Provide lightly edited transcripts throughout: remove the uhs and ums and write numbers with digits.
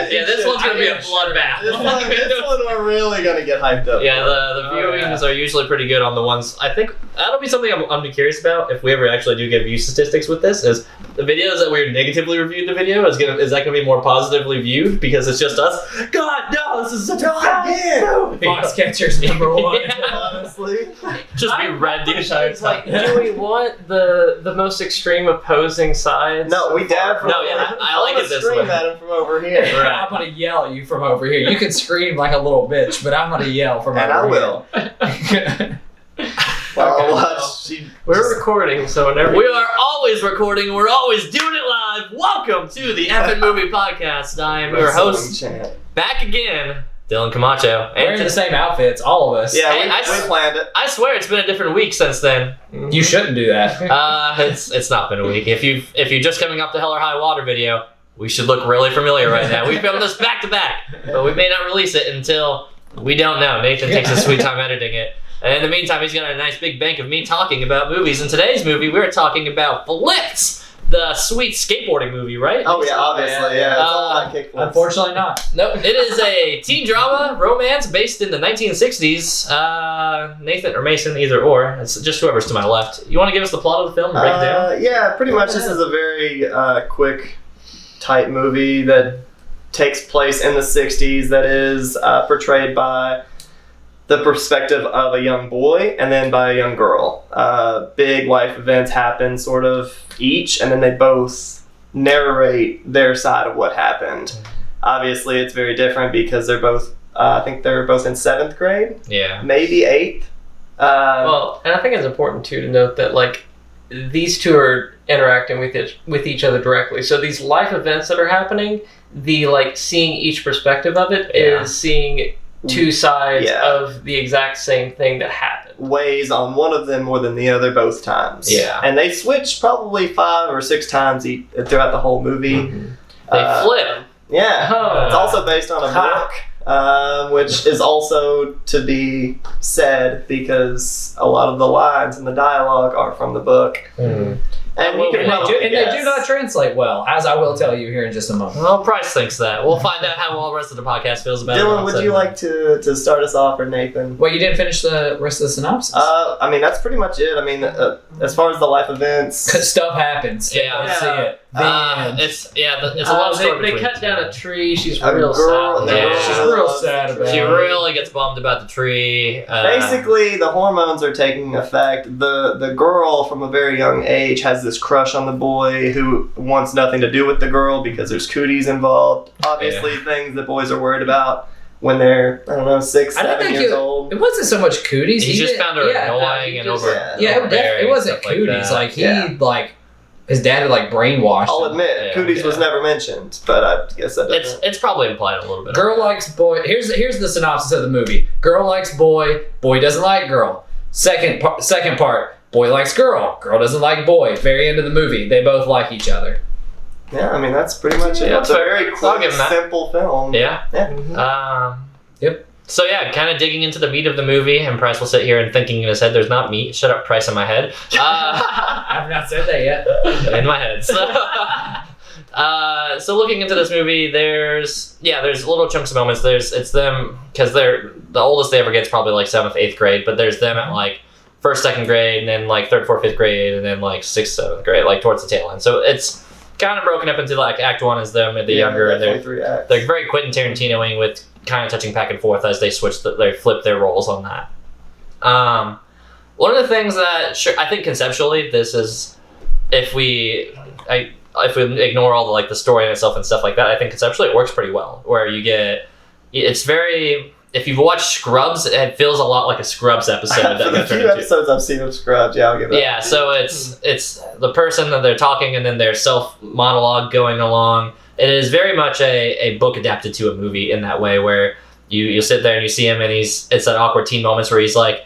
this one's gonna be a bloodbath. This one we're really gonna get hyped up. Yeah, the viewings are usually pretty good on the ones. I think that'll be something I'm curious about if we ever actually do get view statistics with this. Is the videos that we're negatively reviewed the video is that gonna be more positively viewed because it's just us? God no, this is such a bad movie. Foxcatcher's number one. Honestly, just be red the entire It's like, time. do we want the most extreme opposing sides? no, we dab from. No, yeah, I like it this scream way. at him from over here. Right. I'm gonna yell at you from over here. You can scream like a little bitch, but I'm gonna yell from And I over will. here. Well, watch. We're recording, so whenever We are always recording. We're always doing it live. Welcome to the Effin' Movie Podcast. I am your host, back again, Dylan Camacho. We're in the same outfits, all of us. Yeah, Hey, we planned it. I swear it's been a different week since then. You shouldn't do that. It's not been a week. If you're just coming up the Hell or High Water video, we should look really familiar right now. We filmed this back to back, but we may not release it until we don't know. Nathan takes his sweet time editing it. And in the meantime, he's got a nice big bank of me talking about movies. In today's movie, we're talking about Flipped, the sweet skateboarding movie, right? Oh yeah, obviously, yeah. It's all about kickflips. Unfortunately not. No, it is a teen drama romance based in the 1960s. Nathan or Mason, either or. It's just whoever's to my left. You want to give us the plot of the film and break it down? Yeah, pretty much. This is a very quick, tight movie that takes place in the 60s that is portrayed by the perspective of a young boy and then by a young girl. Big life events happen sort of each, and then they both narrate their side of what happened. Obviously, it's very different because they're both, I think they're both in 7th grade, Yeah. maybe 8th. Well, and I think it's important too to note that like these two are interacting with each other directly. So these life events that are happening, the like seeing each perspective of it is seeing two sides of the exact same thing that happened. Weighs on one of them more than the other both times. Yeah. And they switch probably 5 or 6 times throughout the whole movie. They flip. Yeah. Oh. It's also based on a book, which is also to be said because a lot of the lines and the dialogue are from the book. And you can probably They do not translate well, as I will tell you here in just a moment. Well, Price thinks that. We'll find out how all the rest of the podcast feels about it. Dylan, would you like to start us off, or Nathan? Well, you didn't finish the rest of the synopsis. I mean, that's pretty much it. I mean, as far as the life events, Because stuff happens. Yeah. Let's see it. It's a love story. They between cut down a tree. She's A real girl- sad. Yeah. She's real sad about She it. really gets bummed about the tree. basically, the hormones are taking effect. The girl from a very young age has this crush on the boy who wants nothing to do with the girl because there's cooties involved. Obviously, things that boys are worried about when they're, I don't know, 6, I don't 7 think years old. It wasn't so much cooties. He just didn't- found her annoying he and just- over. Yeah, overbearing it wasn't and stuff cooties. Like Like Yeah. his dad had like brainwashed I'll him. admit, Yeah. cooties was never mentioned, but I guess that doesn't. it's probably implied a little bit. Girl likes boy. Here's the synopsis of the movie. Girl likes boy. Boy doesn't like girl. Second part. Boy likes girl. Girl doesn't like boy. Very end of the movie. They both like each other. Yeah, I mean, that's pretty much it. Yeah, It's a fair. very I'll quick, give him that. simple film. Yeah. Yeah. Yep. So yeah, kind of digging into the meat of the movie, and Price will sit here and thinking in his head, "There's not meat." Shut up, Price, in my head. I have not said that yet. In my head. So looking into this movie, there's little chunks of moments. It's them because they're the oldest they ever get is probably like 7th, 8th grade, but there's them at like 1st, 2nd grade, and then like 3rd, 4th, 5th grade, and then like 6th, 7th grade, like towards the tail end. So it's kind of broken up into like Act 1 is them and the younger, and definitely 3 acts. they're very Quentin Tarantinoing with kind of touching back and forth as they they flip their roles on that. One of the things that I think conceptually this is, if we ignore all the like the story in itself and stuff like that, I think conceptually it works pretty well. Where it's very. If you've watched Scrubs, it feels a lot like a Scrubs episode. For the few episodes I've seen of Scrubs, yeah, I'll give that. Yeah, so it's the person that they're talking and then their self monologue going along. It is very much a book adapted to a movie in that way, where you sit there and you see him and it's that awkward teen moments where he's like,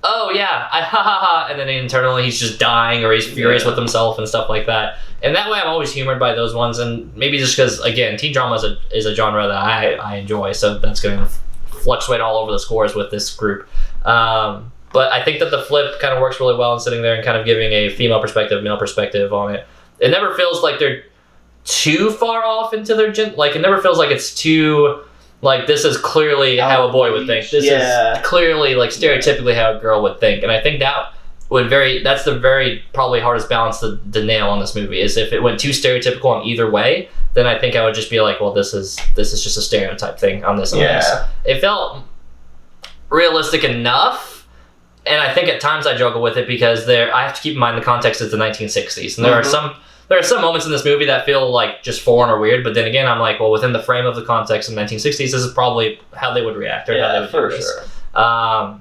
"Oh yeah, ha ha ha," and then internally he's just dying or he's furious with himself and stuff like that. And that way, I'm always humored by those ones, and maybe just because again, teen drama is a genre that I enjoy, so that's going to fluctuate all over the scores with this group. But I think that the flip kind of works really well in sitting there and kind of giving a female perspective, male perspective on it. It never feels like they're too far off into their like it never feels like it's too like this is clearly how a boy would think. This is clearly like stereotypically how a girl would think, and I think that's the very probably hardest balance to nail on this movie is if it went too stereotypical in either way, then I think I would just be like, well, this is just a stereotype thing on this. It felt realistic enough, and I think at times I juggle with it because I have to keep in mind the context is the 1960s, and there are some moments in this movie that feel like just foreign or weird, but then again I'm like, well, within the frame of the context of the 1960s, this is probably how they would react or how they would do this. Sure.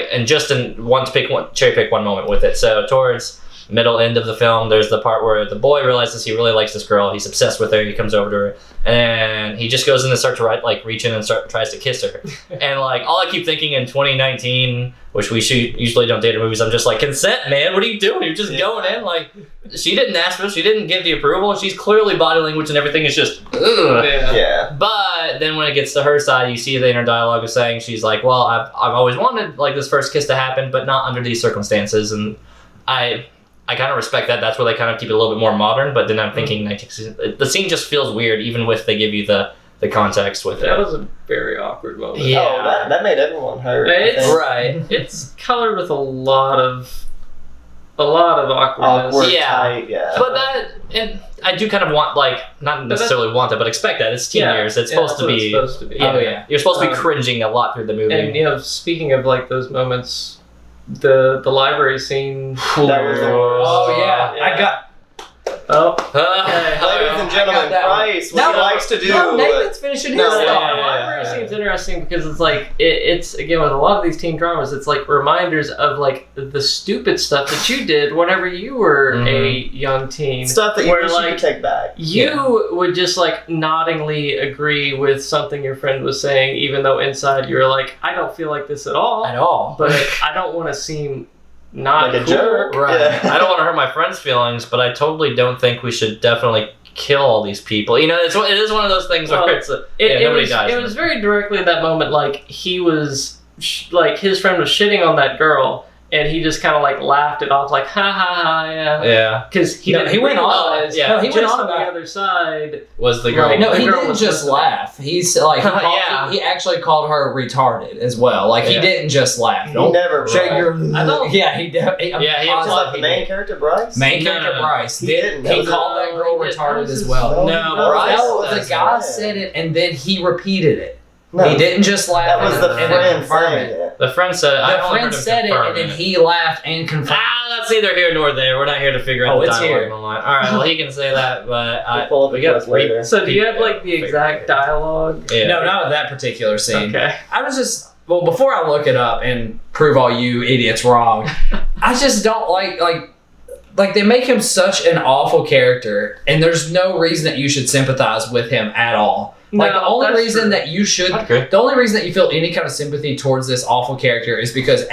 And Justin wants to cherry pick one moment with it. So towards middle end of the film, there's the part where the boy realizes he really likes this girl. He's obsessed with her. He comes over to her, and he just goes in and starts to reach in and tries to kiss her. And like all I keep thinking in 2019, which we usually don't date in movies, I'm just like, consent, man. What are you doing? You're just going in like she didn't ask for it. She didn't give the approval. And she's clearly body language and everything is just ugh. Yeah. But then when it gets to her side, you see the inner dialogue of saying she's like, well, I've always wanted like this first kiss to happen, but not under these circumstances, and I kind of respect that. That's where they kind of keep it a little bit more modern. But then I'm thinking the scene just feels weird, even if they give you the context with it. That was a very awkward moment. Yeah. Oh, that made everyone hurt. Right. It's colored with a lot of awkwardness. Awkward, Yeah. tight, yeah. But and I do kind of want not necessarily want it, but expect that it's teen years. It's supposed to be. Oh, yeah. You're supposed to be cringing a lot through the movie. And speaking of like those moments, the library scene. That was the worst. Oh yeah. I got. Ladies and gentlemen, Bryce, what he likes to do. No, Nathan's finishing his No, stuff. The library scene's interesting because it's like it's again with a lot of these teen dramas, it's like reminders of like the stupid stuff that you did whenever you were a young teen. Stuff that you where, wish you could take back. You would just like noddingly agree with something your friend was saying, even though inside you were like, I don't feel like this at all. But I don't want to seem not like a cool. jerk. Right. Yeah. I don't want to hurt my friends' feelings, but I totally don't think we should definitely kill all these people. You know, it is one of those things where nobody dies. It was very directly at that moment, like he was, like his friend was shitting on that girl, and he just kind of like laughed it off, like ha ha ha, yeah. Yeah. Because he went on. He went on on the other side. Was the girl? Right. No, The he girl didn't was just listening. laugh. He's like, he actually called her retarded as well. Like, he didn't just laugh. He never shake your. I don't- Yeah, he did. he Was that the main character, Bryce? Main No, character no, no. Bryce. He He didn't. That was called that girl he didn't. retarded That as was well. No, Bryce No, the does guy that. said it, and then he repeated it. No. He didn't just laugh. That was and the then friend confirm saying it. it. The friend said. I The only friend heard him said it, confirm and then he laughed and confirmed. That's neither here nor there. We're not here to figure out Oh, the it's dialogue here. in the line. All right, well, he can say that, but We'll pull up we the got clip later. So do you have like the exact dialogue? Yeah. No, not with that particular scene. Okay. I was just before I look it up and prove all you idiots wrong, I just don't like they make him such an awful character, and there's no reason that you should sympathize with him at all. Like No, the only that's reason true. that you should, Okay. the only reason that you feel any kind of sympathy towards this awful character is because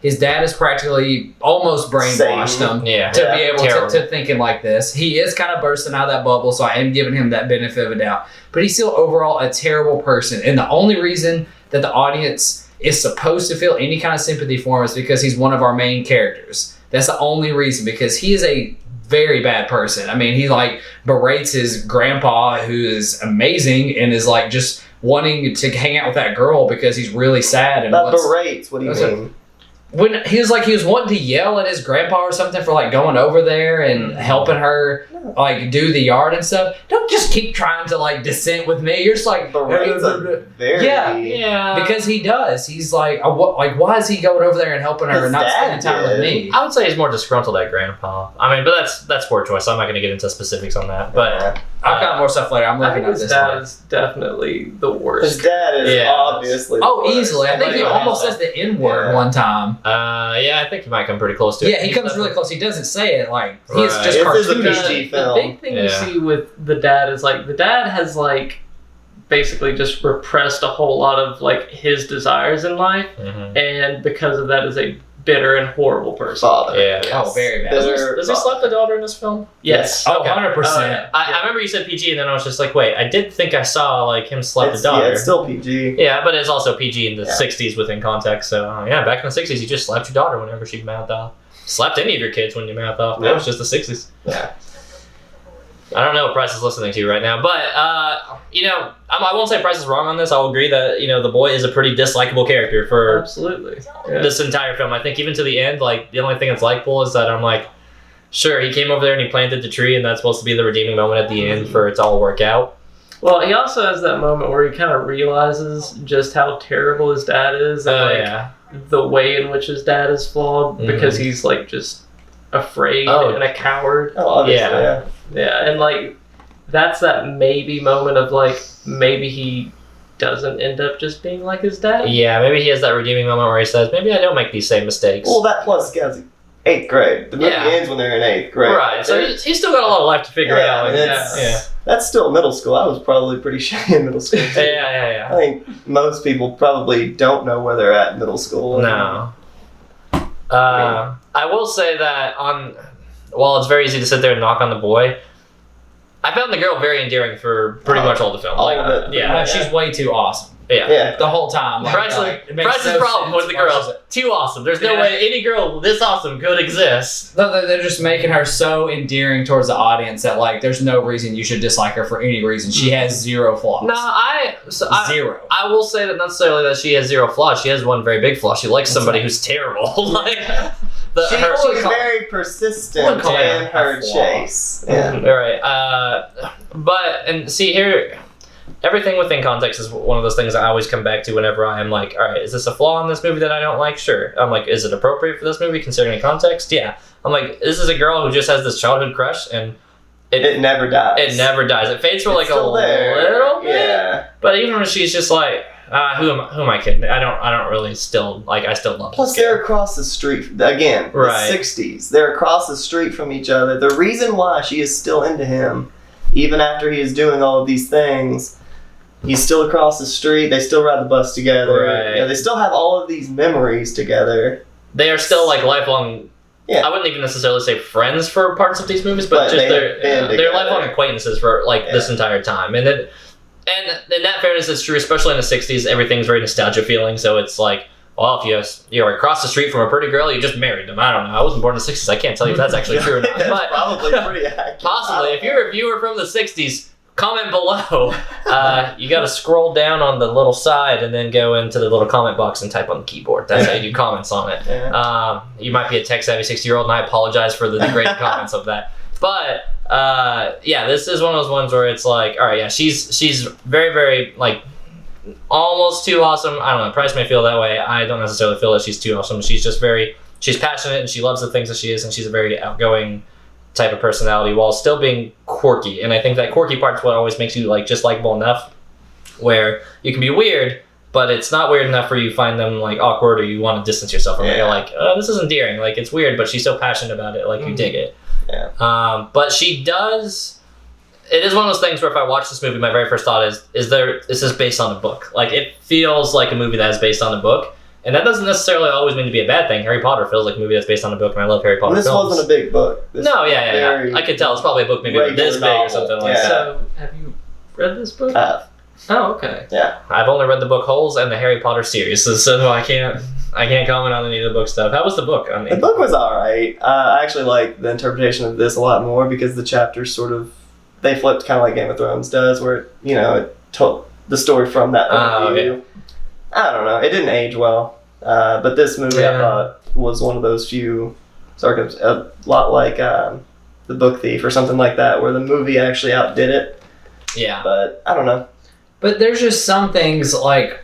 his dad has practically almost brainwashed Same. him Yeah. to be able Terrible. to thinking like this. He is kind of bursting out of that bubble, so I am giving him that benefit of a doubt. But he's still overall a terrible person. And the only reason that the audience is supposed to feel any kind of sympathy for him is because he's one of our main characters. That's the only reason, because he is a very bad person. I mean, he like berates his grandpa, who is amazing, and is like just wanting to hang out with that girl because he's really sad and That wants berates. What do you That's mean? when he was wanting to yell at his grandpa or something for like going over there and helping her like do the yard and stuff. Don't just keep trying to like dissent with me. You're just like Berates a very. Yeah. because he does. He's like, why is he going over there and helping her His and not dad spending time with did. me? I would say he's more disgruntled at grandpa. I mean, but that's poor choice. So I'm not going to get into specifics on that. But I've got more stuff later. I'm I looking think at his this dad one. is definitely the His worst. dad is Yeah. obviously. the Oh, worst. easily. I think he Yeah. almost says the N word Yeah. one time. yeah, I think he might come pretty close to it. Yeah, he comes really close. He doesn't say it like he's Right. just This is a cartoonish. PG The film. big thing you Yeah. see with the dad is like the dad has like basically just repressed a whole lot of like his desires in life, Mhm. and because of that is a bitter and horrible person. Father. Yeah. Oh, very bad. Does he slap the daughter in this film? Yes. Oh, Okay. 100%. I remember you said PG, and then I was just like, wait, I did think I saw like him slap It's, the daughter. yeah, it's still PG. Yeah, but it's also PG in the Yeah. 60s within context. So, yeah, back in the 60s, you just slapped your daughter whenever she mouthed off. Slapped any of your kids when you mouthed off. That Yeah. was just the 60s. Yeah. I don't know what Price is listening to right now, but I won't say Price is wrong on this. I'll agree that the boy is a pretty dislikable character for Absolutely. Yeah. this entire film. I think even to the end, like the only thing that's likable is that I'm like, sure, he came over there and he planted the tree, and that's supposed to be the redeeming moment at the end for it to all work out. Well, he also has that moment where he kind of realizes just how terrible his dad is, and the way in which his dad is flawed because he's like just afraid and a coward. Oh, obviously, Yeah, and like that's that maybe moment of like maybe he doesn't end up just being like his dad. Yeah, maybe he has that redeeming moment where he says, maybe I don't make these same mistakes. Well, that plus guys, 8th grade. The movie ends when they're in 8th grade. Right, so he's still got a lot of life to figure out. That's still middle school. I was probably pretty shitty in middle school. Too. Yeah. I think most people probably don't know where they're at in middle school. No. I will say that while it's very easy to sit there and knock on the boy, I found the girl very endearing for pretty much all the film. All of it. Yeah. She's way too awesome. Yeah. The whole time. Price's problem with the girl. Too awesome. There's no way any girl this awesome could exist. No, they're just making her so endearing towards the audience that like there's no reason you should dislike her for any reason. She has zero flaws. No, zero. I will say that not necessarily that she has zero flaws. She has one very big flaw. She likes somebody who's terrible. She's very persistent in her chase. Yeah. All right. And see here, everything within context is one of those things I always come back to whenever I am like, all right, is this a flaw in this movie that I don't like? Sure. I'm like, is it appropriate for this movie considering the context? Yeah. I'm like, this is a girl who just has this childhood crush and it never dies. It never dies. It fades for like a little bit. Yeah. But even when she's just like, who am I kidding? I don't really still like. I still love. Plus, they're across the street again. Right. The 60s. They're across the street from each other. The reason why she is still into him, even after he is doing all of these things, he's still across the street. They still ride the bus together. Right. They still have all of these memories together. They are still like lifelong. Yeah. I wouldn't even necessarily say friends for parts of these movies, but just they're lifelong acquaintances for like this entire time, and then. And in that fairness, it's true, especially in the 60s, everything's very nostalgia feeling, so it's like, well, if you're across the street from a pretty girl, you just married them. I don't know. I wasn't born in the 60s. I can't tell you if that's actually true or not. But probably pretty accurate. Possibly. If you're a viewer from the 60s, comment below. You got to scroll down on the little side and then go into the little comment box and type on the keyboard. That's how you do comments on it. Yeah. You might be a tech-savvy 60-year-old, and I apologize for the degraded comments of that. But... this is one of those ones where it's like, all right, yeah, she's very, very like almost too awesome. I don't know. Price may feel that way. I don't necessarily feel that she's too awesome. She's just she's passionate and she loves the things that she is, and she's a very outgoing type of personality while still being quirky. And I think that quirky part's what always makes you like just likable enough, where you can be weird, but it's not weird enough where you find them like awkward or you want to distance yourself from it. You're like, oh, this is endearing. Like it's weird, but she's so passionate about it. Like you dig it. Yeah. But she does. It is one of those things where if I watch this movie, my very first thought is this based on a book? Like it feels like a movie that is based on a book, and that doesn't necessarily always mean to be a bad thing. Harry Potter feels like a movie that's based on a book, and I love Harry Potter. And this films. wasn't a big book. Yeah. I could tell it's probably a book maybe this big or something like that. So, have you read this book? Oh, okay. Yeah. I've only read the book Holes and the Harry Potter series, so I can't comment on any of the book stuff. How was the book? I mean, the book was alright. I actually like the interpretation of this a lot more because the chapters they flipped kind of like Game of Thrones does, where it told the story from that point of view. I don't know. It didn't age well, but this movie I thought was one of those few, a lot like The Book Thief or something like that, where the movie actually outdid it. Yeah. But I don't know. But there's just some things like,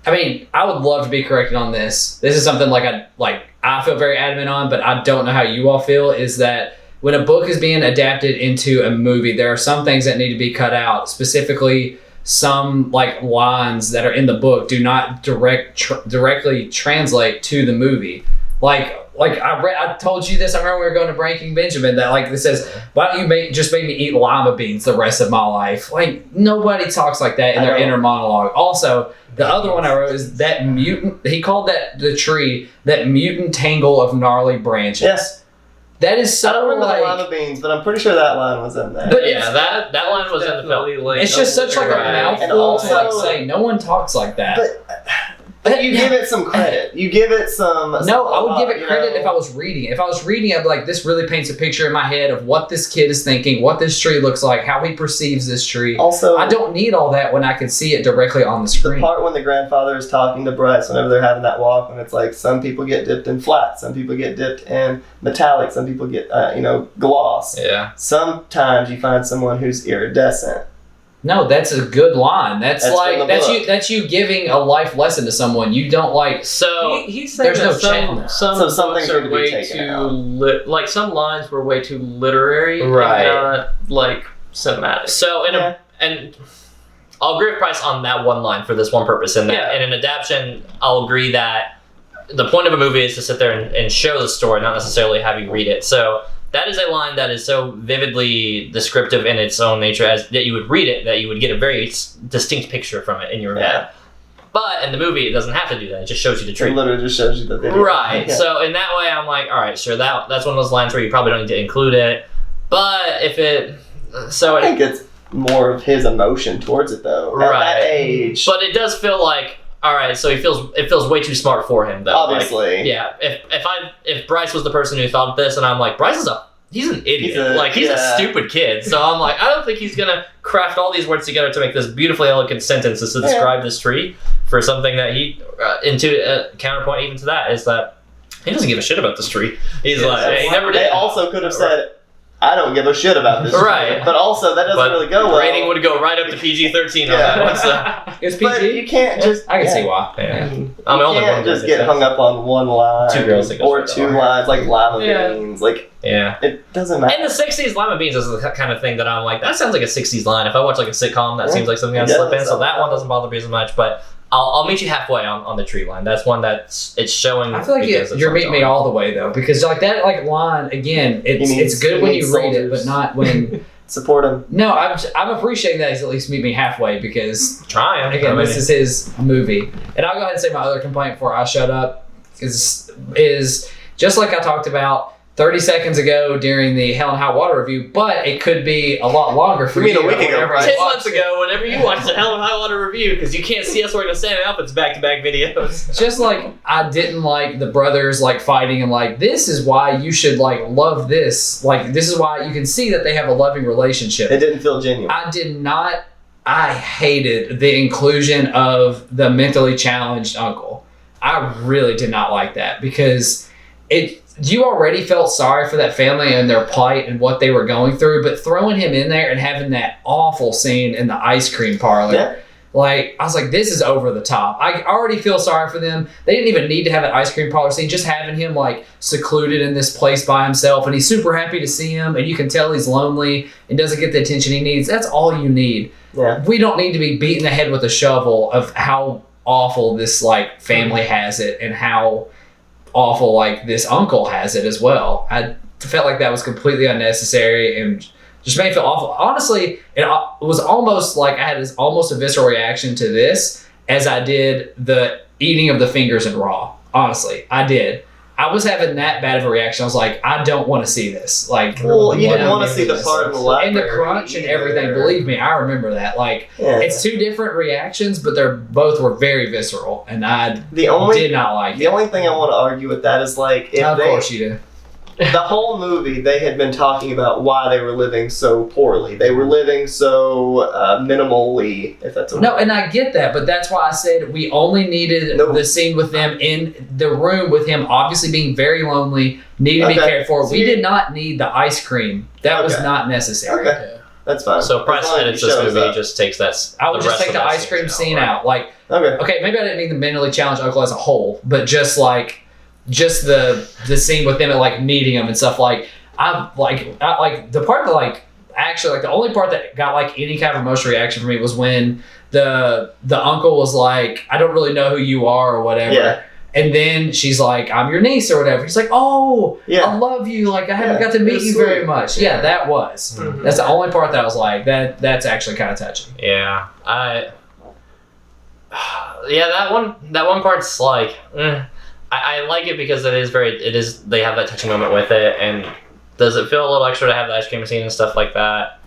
I mean, I would love to be corrected on this. This is something I feel very adamant on, but I don't know how you all feel, is that when a book is being adapted into a movie, there are some things that need to be cut out. Specifically, some lines that are in the book do not directly translate to the movie. I told you this. I remember we were going to Breaking Benjamin. That this says, "Why don't you just make me eat lima beans the rest of my life?" Nobody talks like that in their inner monologue. Also, the other one I wrote is that mutant. He called the tree that mutant tangle of gnarly branches. Yes. That is so I don't remember the lima beans, but I'm pretty sure that line was in there. But that line was in the film. It's just such a mouthful to say. No one talks like that. But But you give it some credit. You give it some. No, I would give it you credit know? if I was reading. If I was reading, I'd be like, this really paints a picture in my head of what this kid is thinking, what this tree looks like, how he perceives this tree. Also, I don't need all that when I can see it directly on the the screen. part when the grandfather is talking to Bryce whenever they're having that walk, when it's like some people get dipped in flat, some people get dipped in metallic, some people get gloss. Yeah. Sometimes you find someone who's iridescent. No, that's a good line. That's That's like from the book. that's you giving a life lesson to someone. You don't like. So He's saying There's that no chance. some So some books things need are to be way taken too out. like some lines were way too literary, Right. and not like cinematic. So and I'll agree with Price on that one line for this one purpose. And that Yeah. in an adaptation, I'll agree that the point of a movie is to sit there and show the story, not necessarily have you read it. So that is a line that is so vividly descriptive in its own nature as that you would read it, that you would get a very distinct picture from it in your head. But in the movie, it doesn't have to do that. It just shows you the It tree. literally just shows you the video. Right. Yeah. So in that way, I'm like, all right, sure. That's one of those lines where you probably don't need to include it. But if it, so I it, think it's more of his emotion towards it though. At Right. that age, but it does feel like, all right. So it feels way too smart for him, though. Like, obviously. yeah. If Bryce was the person who thought of this, and I'm like, Bryce is he's an idiot. He's a yeah. stupid kid. So I'm like, I don't think he's gonna craft all these words together to make this beautifully elegant sentences to describe this tree for something that he into counterpoint even to that is that he doesn't give a shit about this tree. He's like, he never They did. also could have said, I don't give a shit about this. Right. But also, that doesn't But really go well. rating would go right up to PG-13 on Yeah. that one. So It's But PG. you can't just. I can yeah. see why. yeah. You I'm the can't only one just that get gets hung up on one line. Two girls that goes or right two over. lines like lima Yeah. beans. Like, Yeah. it doesn't matter. In the 60s, lima beans is the kind of thing that I'm like, that sounds like a 60s line. If I watch like a sitcom, that Yeah. seems like something I'd Yeah, slip in. that's So that all. one doesn't bother me as much. But I'll meet you halfway on the tree line. That's one it's showing. I feel like because it's you're on meeting me tone. all the way though, because like that line again, it's He needs- good he when needs you read it, soldiers. but not when. Support him. No, I'm appreciating that he's at least meet me halfway because Trying. again, I mean, this is his movie, and I'll go ahead and say my other complaint before I shut up is just like I talked about 30 seconds ago during the Hell and High Water review, but it could be a lot longer for You mean you. a week ago, whenever right? I 10 watch months it. ago, whenever you watched the Hell and High Water review, because you can't see us wearing the same outfits back-to-back videos. Just like I didn't like the brothers like fighting and like this is why you should like love this. Like this is why you can see that they have a loving relationship. It didn't feel genuine. I did not. I hated the inclusion of the mentally challenged uncle. I really did not like that because you already felt sorry for that family and their plight and what they were going through, but throwing him in there and having that awful scene in the ice cream parlor. Yeah. Like, I was like, this is over the top. I already feel sorry for them. They didn't even need to have an ice cream parlor scene. Just having him, like, secluded in this place by himself, and he's super happy to see him, and you can tell he's lonely and doesn't get the attention he needs. That's all you need. Yeah. We don't need to be beating the head with a shovel of how awful this, like, family has it and how awful, like, this uncle has it as well. I felt like that was completely unnecessary and just made me feel awful. Honestly, it was almost like I had almost a visceral reaction to this as I did the eating of the fingers in Raw. Honestly, I did. I was having that bad of a reaction. I was like, I don't want to see this. Like, Well, you didn't what- want to see the part of the library. and the crunch and everything. either. Believe me, I remember that. Like, Yeah. it's two different reactions, but they're both were very visceral, and I The only did not like the it. only thing I want to argue with that is like if Of they course you do. the whole movie they had been talking about why they were living so poorly. They were living so minimally, if that's a No, word. and I get that, but that's why I said we only needed Nope. the scene with them in the room with him obviously being very lonely, needing to be Okay. cared for. We See- did not need the ice cream. That was Okay. not necessary. Okay. That's fine. So As Price long as edits he this shows movie, up. just takes that. I would just rest take of the that ice cream scene right? out. Like, Okay. okay, maybe I didn't mean the mentally challenged uncle as a whole, but just the scene with them at like meeting him and stuff. Like, I like the part that like actually like the only part that got like any kind of emotional reaction for me was when the uncle was like, I don't really know who you are or whatever. Yeah. And then she's like, I'm your niece or whatever. He's like, oh, Yeah. I love you. Like, I haven't Yeah, got to it meet was you sweet. very much. Yeah, that was. Mhm. That's the only part that I was like, that's actually kind of touching. Yeah, yeah, that one part's like, I like it because they have that touching moment with it, and does it feel a little extra to have the ice cream scene and stuff like that?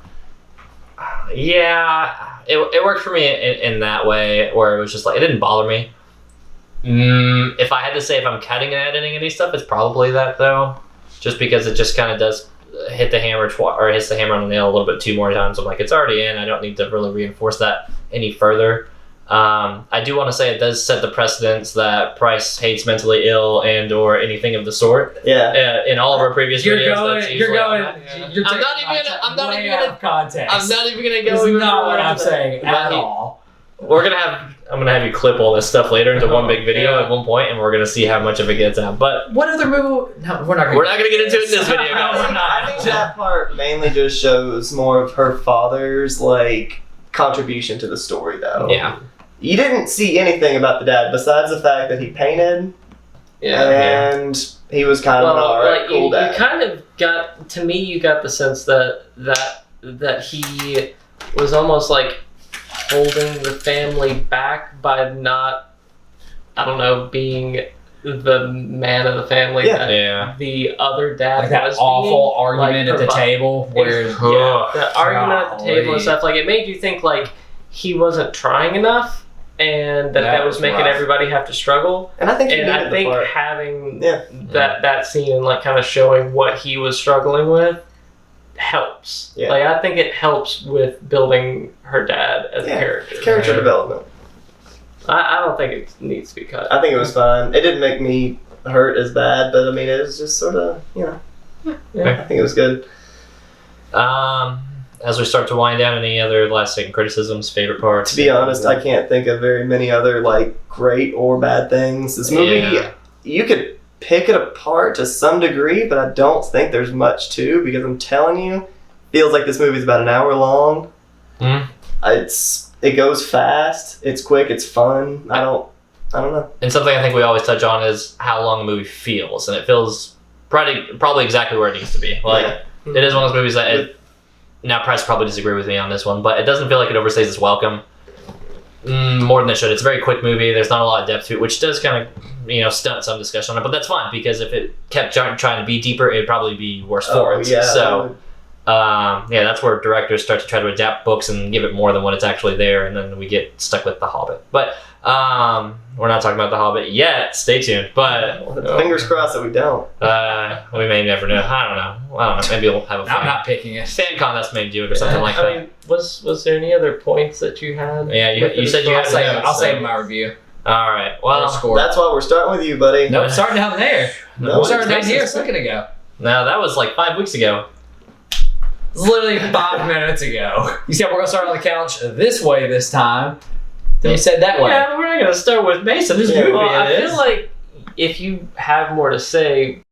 Yeah, it worked for me in that way where it was just like, it didn't bother me. If I had to say if I'm cutting and editing any stuff, it's probably that though, just because it just kind of does hit the hammer or hits the hammer on the nail a little bit 2 more times. I'm like, it's already in. I don't need to really reinforce that any further. I do want to say it does set the precedence that Price hates mentally ill and or anything of the sort. Yeah. In all of our previous videos, You're going. You're I'm not taking even my I'm not way even out gonna. of context. I'm not even gonna go. This is even not what further I'm into saying that. at all. I'm gonna have you clip all this stuff later into one big video at one point, and we're gonna see how much of it gets out. But What other movie? No, we're not. we're not gonna get into it in this video, guys. We're not. I think that part mainly just shows more of her father's like contribution to the story, though. Yeah. You didn't see anything about the dad besides the fact that he painted and he was kind of an alright, cool you dad. kind of got, to me, you got the sense that he was almost like holding the family back by not, I don't know, being the man of the family that Yeah. the other dad Like that was awful being, argument like, at the table where the argument at the table Golly. and stuff, like it made you think like he wasn't trying enough and that was making rough. everybody have to struggle. And I think he And needed I the think part. having Yeah. that scene and like kind of showing what he was struggling with helps. Yeah. Like I think it helps with building her dad as a character. Character Yeah. development. I don't think it needs to be cut. I think it was fine. It didn't make me hurt as bad, but I mean, it was just sort of, Yeah. I think it was good. As we start to wind down, any other lasting criticisms, favorite parts? To be honest, I can't think of very many other like great or bad things. This movie, Yeah. you could pick it apart to some degree, but I don't think there's much to, because I'm telling you, feels like this movie's about an hour long. Mhm. It goes fast. It's quick. It's fun. I don't know. And something I think we always touch on is how long a movie feels, and it feels probably exactly where it needs to be. Like it is one of those movies that now Price probably disagree with me on this one, but it doesn't feel like it overstays its welcome more than it should. It's a very quick movie. There's not a lot of depth to it, which does kind of stunt some discussion on it, but that's fine because if it kept trying to be deeper, it'd probably be worse for it. Yeah. So. That's where directors start to try to adapt books and give it more than what it's actually there, and then we get stuck with The Hobbit. But we're not talking about The Hobbit yet. Stay tuned. But Fingers crossed that we don't. we may never know. I don't know. Maybe we'll have a I'm not picking it. fan contest, maybe do it or something like that. I mean, was there any other points that you had? Yeah, you said you I'll had say notes, I'll say so- in my review. All right. Well, Score. That's why we're starting with you, buddy. No, starting down there. No, We're starting down it's- here a second ago. no, that was like 5 weeks ago. It's literally 5 minutes ago. You said we're gonna start on the couch this way this time. Then you said that way. Yeah, we're not gonna start with Mason. This Yeah, movie Well, I it is. feel like if you have more to say,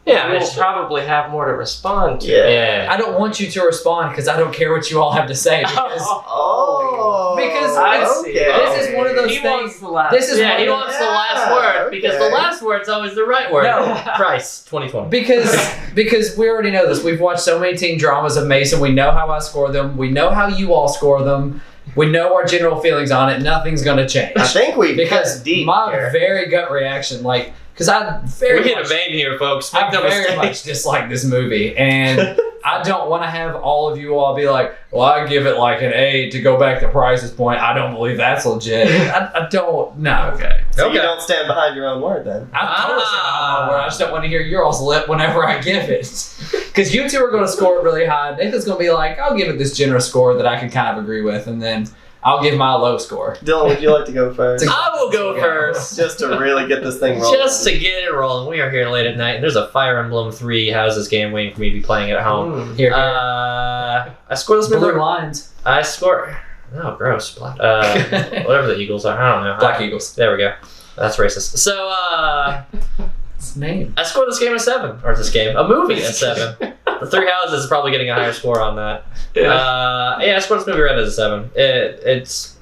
yeah, we'll probably have more to respond to. yeah. I don't want you to respond because I don't care what you all have to say. Because Oh. Because I it's- see. this is one of those He things. wants the last. This is Yeah, one he of wants the Yeah, last word because the okay. last word's always the right word. No. Price 2020. because we already know this. We've watched so many teen dramas of Mason. We know how I score them. We know how you all score them. We know our general feelings on it. Nothing's gonna change. I think we Because cut deep my here. very gut reaction, like, because I very We hit a much, vein here, folks. I Make no very mistake. much dislike this movie, and I don't want to have all of you all be like, well, I give it like an A to go back to Price's point. I don't believe that's legit. I don't. No. Okay. So you don't stand behind your own word then. I totally said my word. I just don't want to hear your all's lip whenever I give it. Because you two are going to score it really high. Nathan's going to be like, I'll give it this generous score that I can kind of agree with, and then I'll give my low score. Dylan, would you like to go first? I will go Yeah. first. Just to really get this thing rolling. Just to get it rolling. We are here late at night. And there's a Fire Emblem 3 houses game waiting for me to be playing at home. Here, I scored this Blue movie. Lines. I scored. Oh, gross. Black. Whatever the Eagles are. I don't know. Black Eagles. There we go. That's racist. So, It's name. I scored this game a 7. Or a movie a 7. The Three Houses is probably getting a higher score on that. I scored this movie right as a 7. It's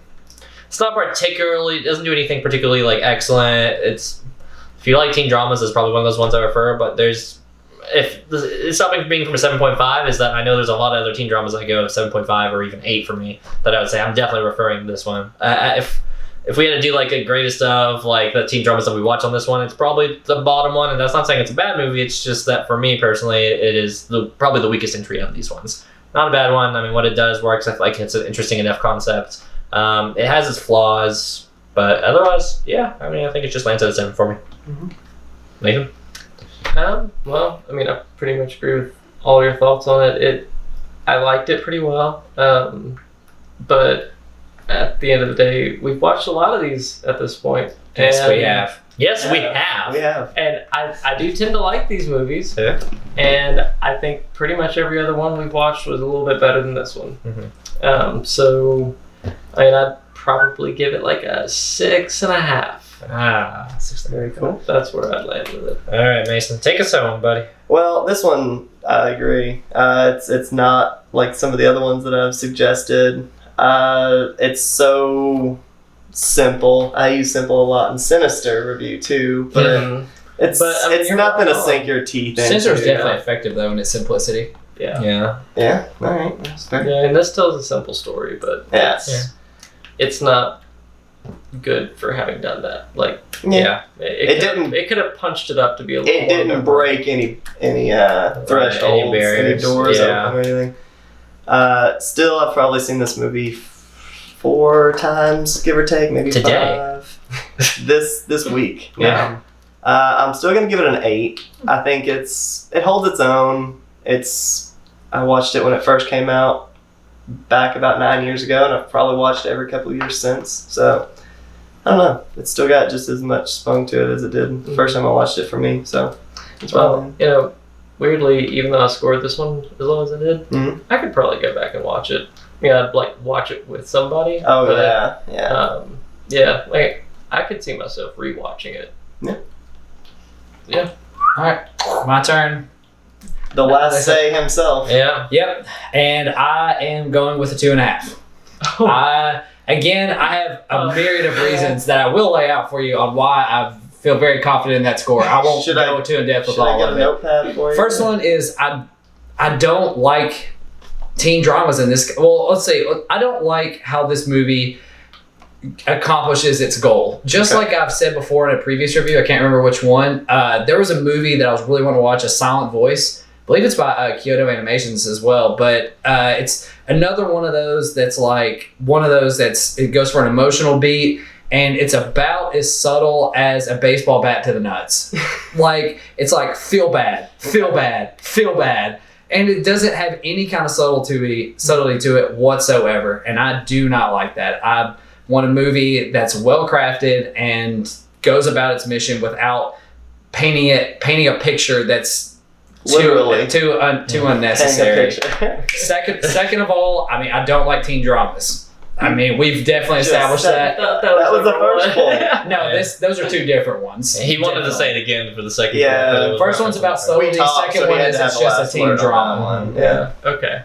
not particularly, it doesn't do anything particularly like excellent. If you like teen dramas, it's probably one of those ones I refer. But it's stopping being from a 7.5 is that I know there's a lot of other teen dramas that go 7.5 or even 8 for me that I would say I'm definitely referring to this one. If we had to do like a greatest of like the teen dramas that we watch on this one, it's probably the bottom one, and that's not saying it's a bad movie. It's just that for me personally, it is probably the weakest entry of these ones. Not a bad one. I mean, what it does works. I feel like it's an interesting enough concept. It has its flaws. But otherwise, yeah, I mean, I think it just lands at a 7 for me. Mhm. Nathan? Well, I mean, I pretty much agree with all your thoughts on it. I liked it pretty well, but at the end of the day, we've watched a lot of these at this point. Yes, and, we have. Yes, we have. We have. And I do tend to like these movies, Yeah. and I think pretty much every other one we've watched was a little bit better than this one. So, I mean, I'd probably give it like a 6.5. Very cool. That's where I'd land with it. All right, Mason, take us home, buddy. Well, this one, I agree. It's not like some of the other ones that I've suggested. It's so simple. I use simple a lot in Sinister review too, but Mhm. it's But, I mean, it's you're nothing to wrong. sink your teeth into. Sinister is definitely effective though in its simplicity. Yeah. Yeah. Yeah. All right. That's fair. Yeah, and this tells a simple story, but Yeah. it's not good for having done that. Like, Yeah. it could have punched it up to be a little It more didn't memorable. break any thresholds, any barriers. doors Yeah. open or anything. Still, I've probably seen this movie 4 times, give or take, maybe Today. 5. this week. Yeah. I'm still gonna give it an 8. I think it holds its own. I watched it when it first came out back about 9 years ago, and I've probably watched it every couple of years since. So I don't know. It's still got just as much spunk to it as it did the first time I watched it for me. So it's Well, weirdly, even though I scored this one as low as I did, Mhm. I could probably go back and watch it. Yeah, I'd like watch it with somebody. Oh but, yeah. Yeah, like I could see myself rewatching it. All right, my turn. The last say himself. Yeah. Yep, and I am going with a 2.5. I have a myriad of reasons that I will lay out for you on why I feel very confident in that score. I won't Should go I- too in depth with Should I all get of a it. notepad for you? First one is I don't like teen dramas in this. Well, let's see. I don't like how this movie accomplishes its goal. Just Okay. like I've said before in a previous review, I can't remember which one. There was a movie that I was really wanting to watch, A Silent Voice. I believe it's by Kyoto Animations as well, but it's another one of those that's like one of those it goes for an emotional beat, and it's about as subtle as a baseball bat to the nuts. Like it's like feel bad, feel bad, feel bad, and it doesn't have any kind of subtlety to it whatsoever, and I do not like that. I want a movie that's well crafted and goes about its mission without painting a picture that's Literally. too Painting a unnecessary. picture. Second of all, I mean, I don't like teen dramas. I mean, we've definitely Just established said that. That was the number first one. point. No, those are two different ones. He wanted to Definitely. say it again for the second Yeah. point, but it was First one's about referencing- We subtlety. talked, Second so one we had is to have it's the just a last teen word on that drama. one. Yeah. Okay.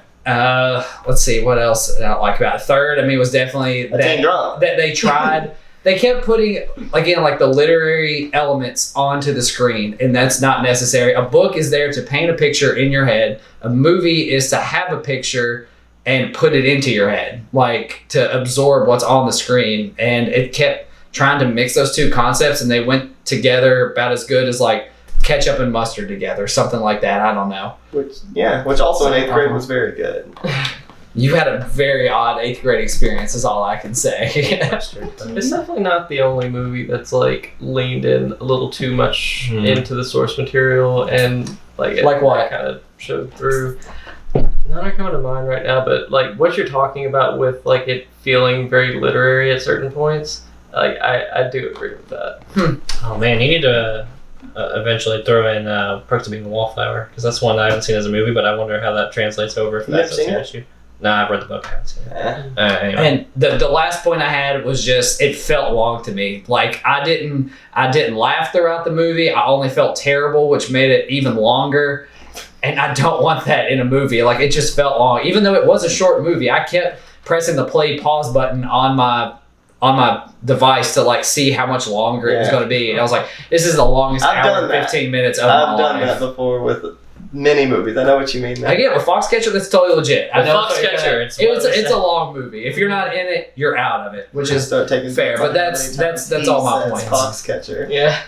Let's see what else I don't like about it. Third, I mean, was definitely A teen drama. that they tried. They kept putting again like the literary elements onto the screen, and that's not necessary. A book is there to paint a picture in your head. A movie is to have a picture and put it into your head, like to absorb what's on the screen. And it kept trying to mix those two concepts, and they went together about as good as like ketchup and mustard together, something like that. I don't know. Which also in 8th grade was very good. You had a very odd 8th grade experience, is all I can say. It's definitely not the only movie that's like leaned in a little too much Hmm. into the source material and like it Like what? kind of showed through. None are coming to mind right now, but like what you're talking about with like it feeling very literary at certain points, like I do agree with that. Oh man, you need to eventually throw in Perks of Being a Wallflower, because that's one I haven't seen as a movie, but I wonder how that translates over if You that's haven't seen an it? issue. No, I've read the book. I haven't seen it. Eh. Anyway. And the last point I had was just it felt long to me. Like I didn't laugh throughout the movie. I only felt terrible, which made it even longer. And I don't want that in a movie. Like it just felt long, even though it was a short movie. I kept pressing the play pause button on my device to like see how much longer it was Yeah. going to be. And I was like, this is the longest I've hour done and that. 15 minutes of I've my done life. that before with many movies. I know what you mean. Now. Again, with Foxcatcher, that's totally legit. I With know Foxcatcher, it's it's a long movie. If you're not in it, you're out of it, which is start taking fair, but that's all my points. Foxcatcher. Yeah.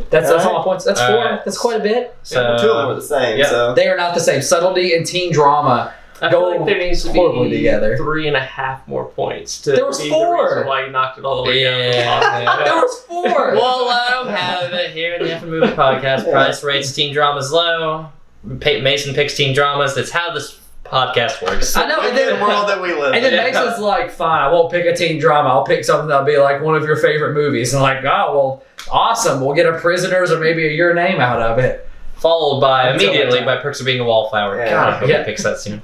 that's all my Alright. points. That's Alright. 4. That's quite a bit. So, Two of them are the same. Yeah. So They are not the same. Subtlety and teen drama I feel go like there needs to horribly be together. 3.5 more points to There was be 4. the reason why you knocked it all the way down. Yeah. There was 4. Well, I don't have it here in the F Movie Podcast. Price rates teen dramas low. Mason picks teen dramas. That's how this podcast works. I know, In and then, the world that we live and in. then Mason's like, fine, I won't pick a teen drama. I'll pick something that'll be like one of your favorite movies. And like, oh, well, awesome. We'll get a Prisoners or maybe a Your Name out of it. Followed by Until immediately that by Perks of Being a Wallflower. Yeah. God, I hope Yeah. he picks that soon.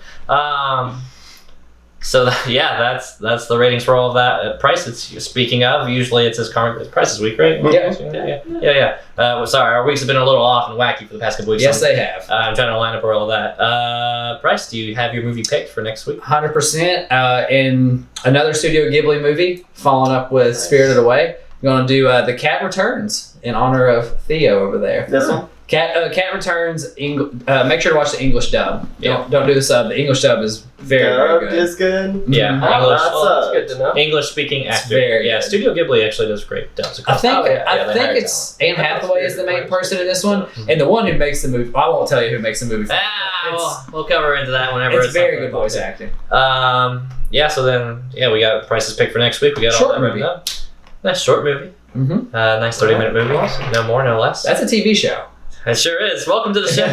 So yeah, that's the ratings for all of that. Price. It's speaking of. Usually it's Price is Week, right? Yeah. Well, sorry, our weeks have been a little off and wacky for the past couple weeks. Yes, they have. I'm trying to line up all of that. Price, do you have your movie picked for next week? 100%. In another Studio Ghibli movie, following up with Spirited Away, I'm going to do The Cat Returns in honor of Theo over there. This one? Cat Returns. Make sure to watch the English dub. Yeah. Don't do the sub. The English dub is very, very Dubbed good. is good. Yeah, Mhm. Oh, English. that's good to know. English speaking It's actor. very Yeah, good. Studio Ghibli actually does great dubs. I think Oh, yeah. Yeah, they hire it's Anne I thought Hathaway is the main Spirited Away person in this one, Mhm. and the one who makes the movie. I won't tell you who makes the movie. We'll cover into that whenever It's very time good for voice it. acting. Yeah, so then, we got Price's pick for next week. We got Short all that movie. written up. Nice short movie. Mm-hmm. Nice 30-minute movie. No more, no less. That's a TV show. It sure is. Welcome to the show.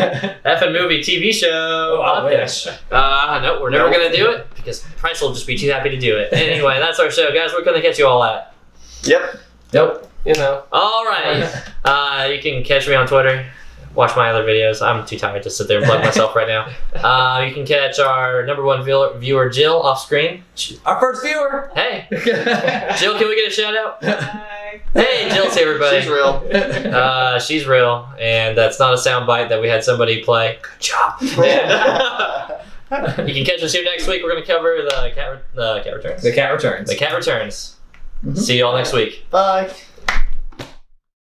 Effing Movie TV show. Oh, I wish. No, we're never going to do it because Price will just be too happy to do it. Anyway, that's our show, guys. We're going to catch you all at. Yep. Nope. You know. All right. You can catch me on Twitter. Watch my other videos. I'm too tired to sit there and plug myself right now. You can catch our number one viewer, Jill, off screen. Our first viewer. Hey, Jill, can we get a shout out? Hey, Jill's here, everybody. She's real. She's real, and that's not a soundbite that we had somebody play. Good job. You can catch us here next week. We're going to cover the cat returns. The Cat Returns. The cat returns. Mhm. See you all next week. Bye.